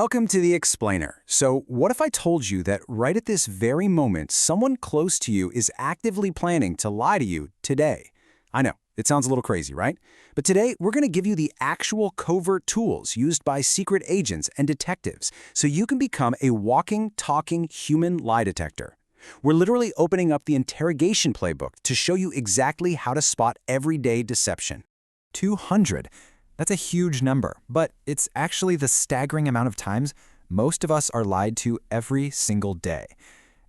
Welcome to The Explainer. So, what if I told you that right at this very moment, someone close to you is actively planning to lie to you today? I know, it sounds a little crazy, right? But today, we're going to give you the actual covert tools used by secret agents and detectives so you can become a walking, talking human lie detector. We're literally opening up the interrogation playbook to show you exactly how to spot everyday deception. 200. That's a huge number, but it's actually the staggering amount of times most of us are lied to every single day.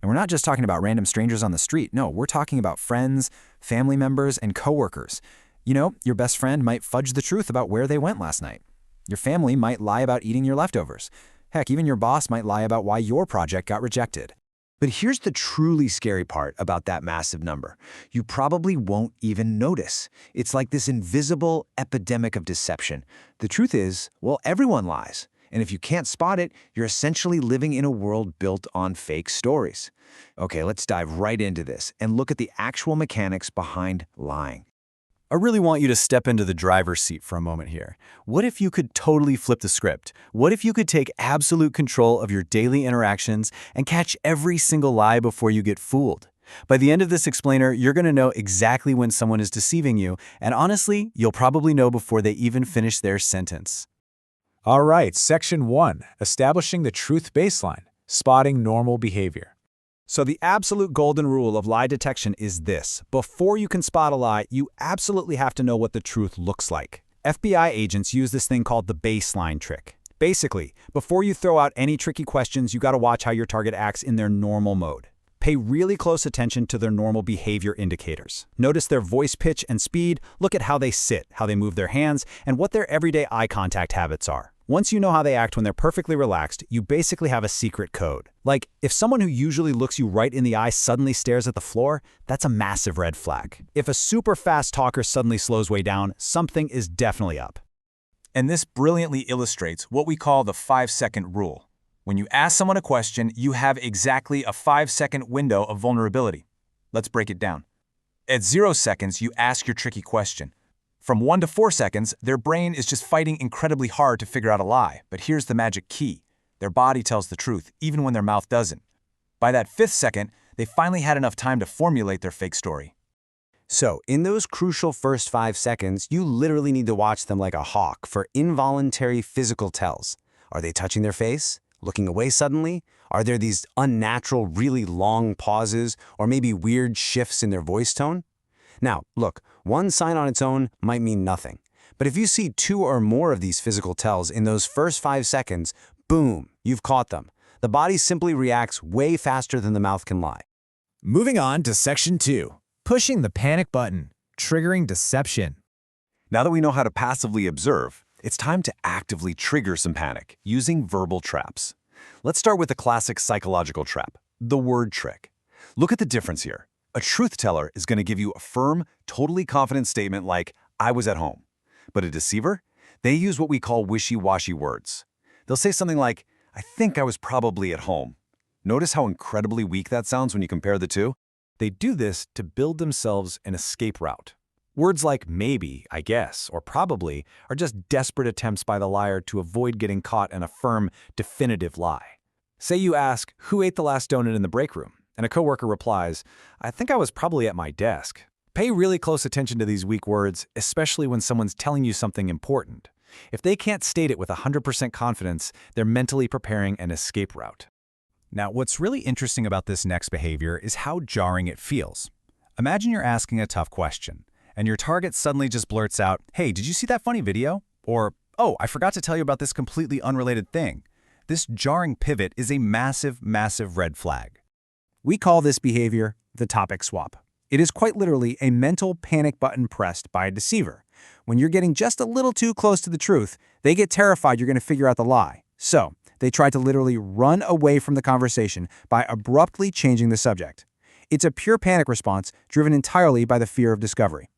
And we're not just talking about random strangers on the street. No, we're talking about friends, family members, and coworkers. You know, your best friend might fudge the truth about where they went last night. Your family might lie about eating your leftovers. Heck, even your boss might lie about why your project got rejected. But here's the truly scary part about that massive number. You probably won't even notice. It's like this invisible epidemic of deception. The truth is, well, everyone lies. And if you can't spot it, you're essentially living in a world built on fake stories. Okay, let's dive right into this and look at the actual mechanics behind lying. I really want you to step into the driver's seat for a moment here. What if you could totally flip the script? What if you could take absolute control of your daily interactions and catch every single lie before you get fooled? By the end of this explainer, you're going to know exactly when someone is deceiving you, and honestly, you'll probably know before they even finish their sentence. All right, Section 1, Establishing the Truth Baseline, Spotting Normal Behavior. So the absolute golden rule of lie detection is this. Before you can spot a lie, you absolutely have to know what the truth looks like. FBI agents use this thing called the baseline trick. Basically, before you throw out any tricky questions, you got to watch how your target acts in their normal mode. Pay really close attention to their normal behavior indicators. Notice their voice pitch and speed, look at how they sit, how they move their hands, and what their everyday eye contact habits are. Once you know how they act when they're perfectly relaxed, you basically have a secret code. Like, if someone who usually looks you right in the eye suddenly stares at the floor, that's a massive red flag. If a super fast talker suddenly slows way down, something is definitely up. And this brilliantly illustrates what we call the 5-second rule. When you ask someone a question, you have exactly a 5-second window of vulnerability. Let's break it down. At 0 seconds, you ask your tricky question. From 1 to 4 seconds, their brain is just fighting incredibly hard to figure out a lie. But here's the magic key. Their body tells the truth, even when their mouth doesn't. By that 5th second, they finally had enough time to formulate their fake story. So, in those crucial first 5 seconds, you literally need to watch them like a hawk for involuntary physical tells. Are they touching their face? Looking away suddenly? Are there these unnatural, really long pauses, or maybe weird shifts in their voice tone? Now, look, one sign on its own might mean nothing. But if you see 2 or more of these physical tells in those first 5 seconds, boom, you've caught them. The body simply reacts way faster than the mouth can lie. Moving on to Section 2, Pushing the Panic Button, Triggering Deception. Now that we know how to passively observe, it's time to actively trigger some panic using verbal traps. Let's start with the classic psychological trap, the word trick. Look at the difference here. A truth teller is going to give you a firm, totally confident statement like, I was at home. But a deceiver? They use what we call wishy-washy words. They'll say something like, I think I was probably at home. Notice how incredibly weak that sounds when you compare the two? They do this to build themselves an escape route. Words like maybe, I guess, or probably are just desperate attempts by the liar to avoid getting caught in a firm, definitive lie. Say you ask, who ate the last donut in the break room? And a coworker replies, I think I was probably at my desk. Pay really close attention to these weak words, especially when someone's telling you something important. If they can't state it with 100% confidence, they're mentally preparing an escape route. Now, what's really interesting about this next behavior is how jarring it feels. Imagine you're asking a tough question, and your target suddenly just blurts out, hey, did you see that funny video? Or, oh, I forgot to tell you about this completely unrelated thing. This jarring pivot is a massive, massive red flag. We call this behavior the topic swap. It is quite literally a mental panic button pressed by a deceiver. When you're getting just a little too close to the truth, they get terrified you're going to figure out the lie. So, they try to literally run away from the conversation by abruptly changing the subject. It's a pure panic response driven entirely by the fear of discovery.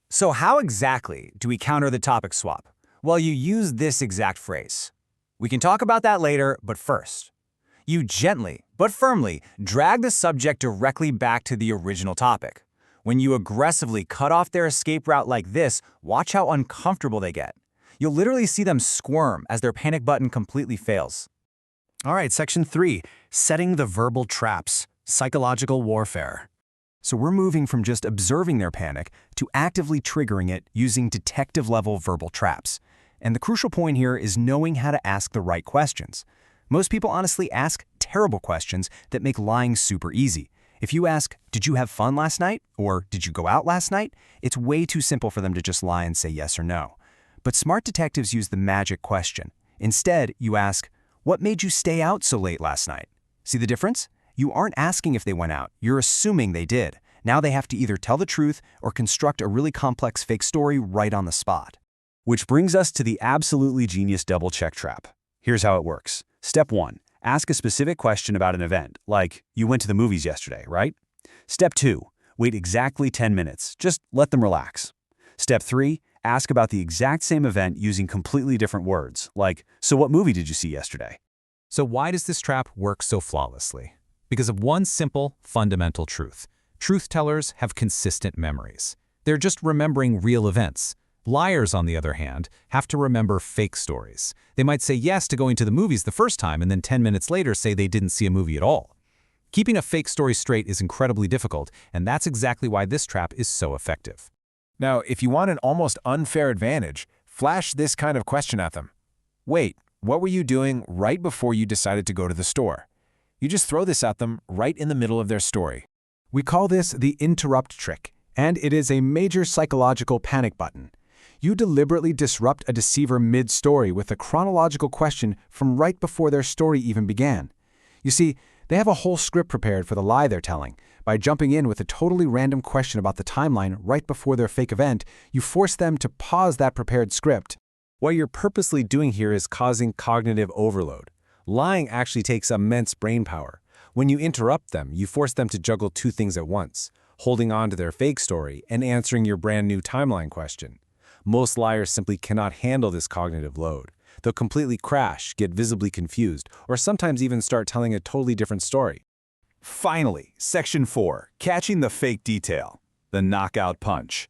So how exactly do we counter the topic swap? Well, you use this exact phrase. We can talk about that later, but first, you gently but firmly drag the subject directly back to the original topic. When you aggressively cut off their escape route like this, watch how uncomfortable they get. You'll literally see them squirm as their panic button completely fails. All right, section 3, setting the verbal traps, psychological warfare. So we're moving from just observing their panic to actively triggering it using detective-level verbal traps. And the crucial point here is knowing how to ask the right questions. Most people honestly ask terrible questions that make lying super easy. If you ask, "Did you have fun last night?" or "Did you go out last night?" it's way too simple for them to just lie and say yes or no. But smart detectives use the magic question. Instead, you ask, "What made you stay out so late last night?" See the difference? You aren't asking if they went out, you're assuming they did. Now they have to either tell the truth or construct a really complex fake story right on the spot. Which brings us to the absolutely genius double-check trap. Here's how it works. Step 1. Ask a specific question about an event, like, "You went to the movies yesterday, right?" Step 2. Wait exactly 10 minutes. Just let them relax. Step 3. Ask about the exact same event using completely different words, like, "So what movie did you see yesterday?" So why does this trap work so flawlessly? Because of one simple, fundamental truth. Truth tellers have consistent memories. They're just remembering real events. Liars, on the other hand, have to remember fake stories. They might say yes to going to the movies the first time and then 10 minutes later say they didn't see a movie at all. Keeping a fake story straight is incredibly difficult, and that's exactly why this trap is so effective. Now, if you want an almost unfair advantage, flash this kind of question at them. Wait, what were you doing right before you decided to go to the store? You just throw this at them right in the middle of their story. We call this the interrupt trick, and it is a major psychological panic button. You deliberately disrupt a deceiver mid-story with a chronological question from right before their story even began. You see, they have a whole script prepared for the lie they're telling. By jumping in with a totally random question about the timeline right before their fake event, you force them to pause that prepared script. What you're purposely doing here is causing cognitive overload. Lying actually takes immense brain power. When you interrupt them, you force them to juggle two things at once, holding on to their fake story and answering your brand new timeline question. Most liars simply cannot handle this cognitive load. They'll completely crash, get visibly confused, or sometimes even start telling a totally different story. Finally, Section 4. Catching the fake detail. The knockout punch.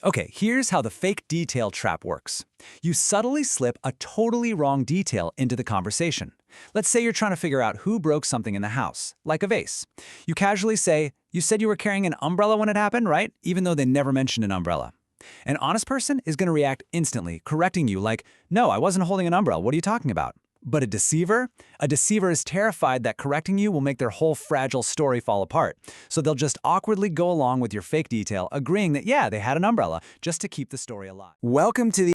Okay, here's how the fake detail trap works. You subtly slip a totally wrong detail into the conversation. Let's say you're trying to figure out who broke something in the house, like a vase. You casually say, "You said you were carrying an umbrella when it happened, right?" Even though they never mentioned an umbrella. An honest person is going to react instantly, correcting you like, "No, I wasn't holding an umbrella. What are you talking about?" But a deceiver is terrified that correcting you will make their whole fragile story fall apart. So they'll just awkwardly go along with your fake detail, agreeing that, yeah, they had an umbrella, just to keep the story alive. Welcome to the